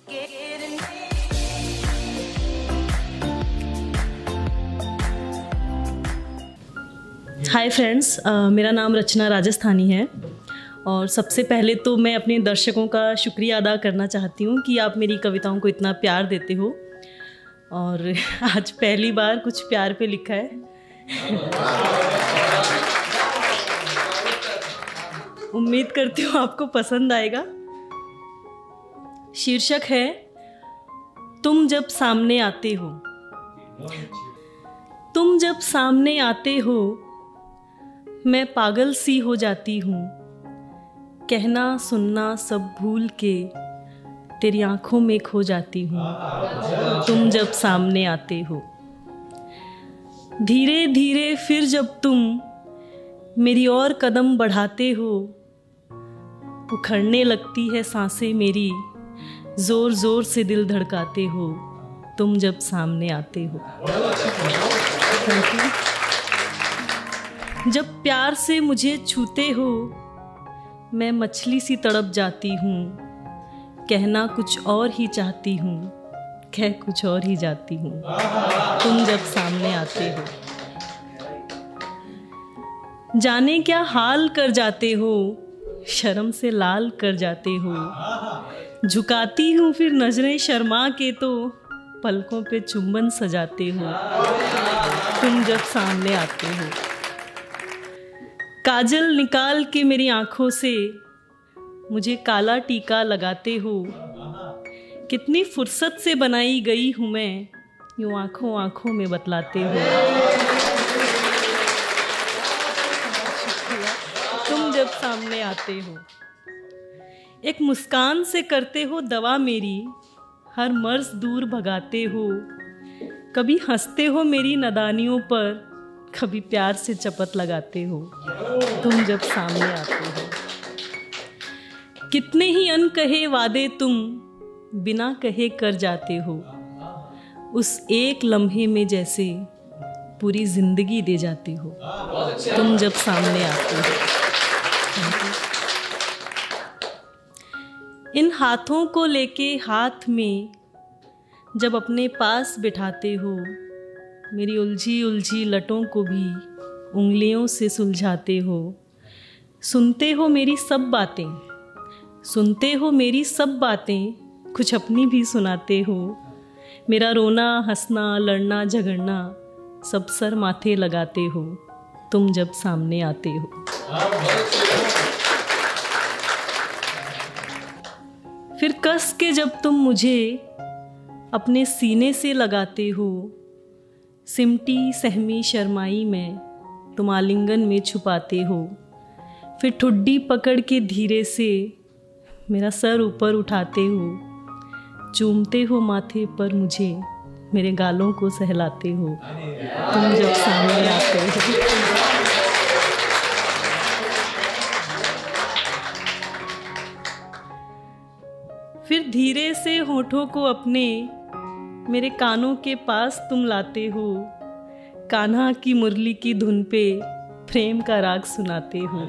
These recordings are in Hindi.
हाय फ्रेंड्स, मेरा नाम रचना राजस्थानी है और सबसे पहले तो मैं अपने दर्शकों का शुक्रिया अदा करना चाहती हूँ कि आप मेरी कविताओं को इतना प्यार देते हो। और आज पहली बार कुछ प्यार पे लिखा है। उम्मीद करती हूँ आपको पसंद आएगा। शीर्षक है तुम जब सामने आते हो। तुम जब सामने आते हो मैं पागल सी हो जाती हूँ, कहना सुनना सब भूल के तेरी आंखों में खो जाती हूँ। तुम जब सामने आते हो धीरे धीरे, फिर जब तुम मेरी ओर कदम बढ़ाते हो, उखड़ने लगती है सांसें मेरी, जोर जोर से दिल धड़काते हो। तुम जब सामने आते हो। जब प्यार से मुझे छूते हो मैं मछली सी तड़प जाती हूँ, कहना कुछ और ही चाहती हूँ, कह कुछ और ही जाती हूँ। तुम जब सामने आते हो जाने क्या हाल कर जाते हो, शर्म से लाल कर जाते हो। झुकाती हूँ फिर नजरें शर्मा के तो पलकों पे चुंबन सजाते हो। तुम जब सामने आते हो काजल निकाल के मेरी आंखों से मुझे काला टीका लगाते हो। कितनी फुर्सत से बनाई गई हूँ मैं, यूं आंखों आंखों में बतलाते हो। तुम जब सामने आते हो एक मुस्कान से करते हो दवा मेरी, हर मर्ज दूर भगाते हो। कभी हंसते हो मेरी नादानियों पर, कभी प्यार से चपत लगाते हो। तुम जब सामने आते हो कितने ही अनकहे वादे तुम बिना कहे कर जाते हो। उस एक लम्हे में जैसे पूरी जिंदगी दे जाते हो। तुम जब सामने आते हो इन हाथों को लेके हाथ में जब अपने पास बिठाते हो, मेरी उलझी उलझी लटों को भी उंगलियों से सुलझाते हो। सुनते हो मेरी सब बातें, सुनते हो मेरी सब बातें, कुछ अपनी भी सुनाते हो। मेरा रोना हंसना लड़ना झगड़ना सब सर माथे लगाते हो। तुम जब सामने आते हो फिर कस के जब तुम मुझे अपने सीने से लगाते हो, सिमटी सहमी शर्माई में तुम आलिंगन में छुपाते हो। फिर ठुड्डी पकड़ के धीरे से मेरा सर ऊपर उठाते हो, चूमते हो माथे पर मुझे, मेरे गालों को सहलाते हो। तुम जब सामने आते हो फिर धीरे से होठों को अपने मेरे कानों के पास तुम लाते हो। कान्हा की मुरली की धुन पे प्रेम का राग सुनाते हो।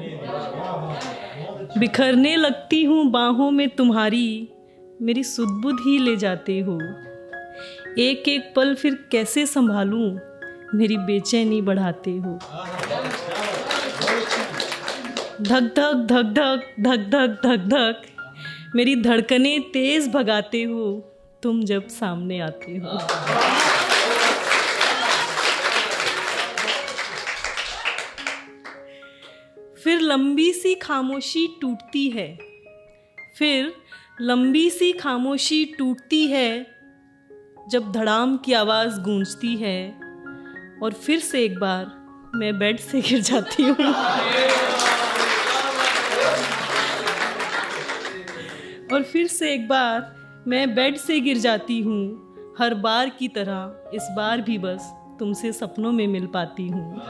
बिखरने लगती हूँ बाहों में तुम्हारी, मेरी सुध-बुध ही ले जाते हो। एक एक पल फिर कैसे संभालूं, मेरी बेचैनी बढ़ाते हो। धक धक धक धक धक धक धक धक मेरी धड़कनें तेज भगाते हो। तुम जब सामने आते हो फिर लंबी सी खामोशी टूटती है, फिर लंबी सी खामोशी टूटती है जब धड़ाम की आवाज़ गूंजती है और फिर से एक बार मैं बेड से गिर जाती हूँ। और फिर से एक बार मैं बेड से गिर जाती हूँ। हर बार की तरह इस बार भी बस तुमसे सपनों में मिल पाती हूँ।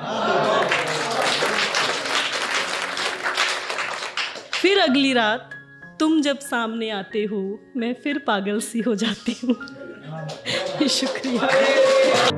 फिर अगली रात तुम जब सामने आते हो मैं फिर पागल सी हो जाती हूँ। शुक्रिया।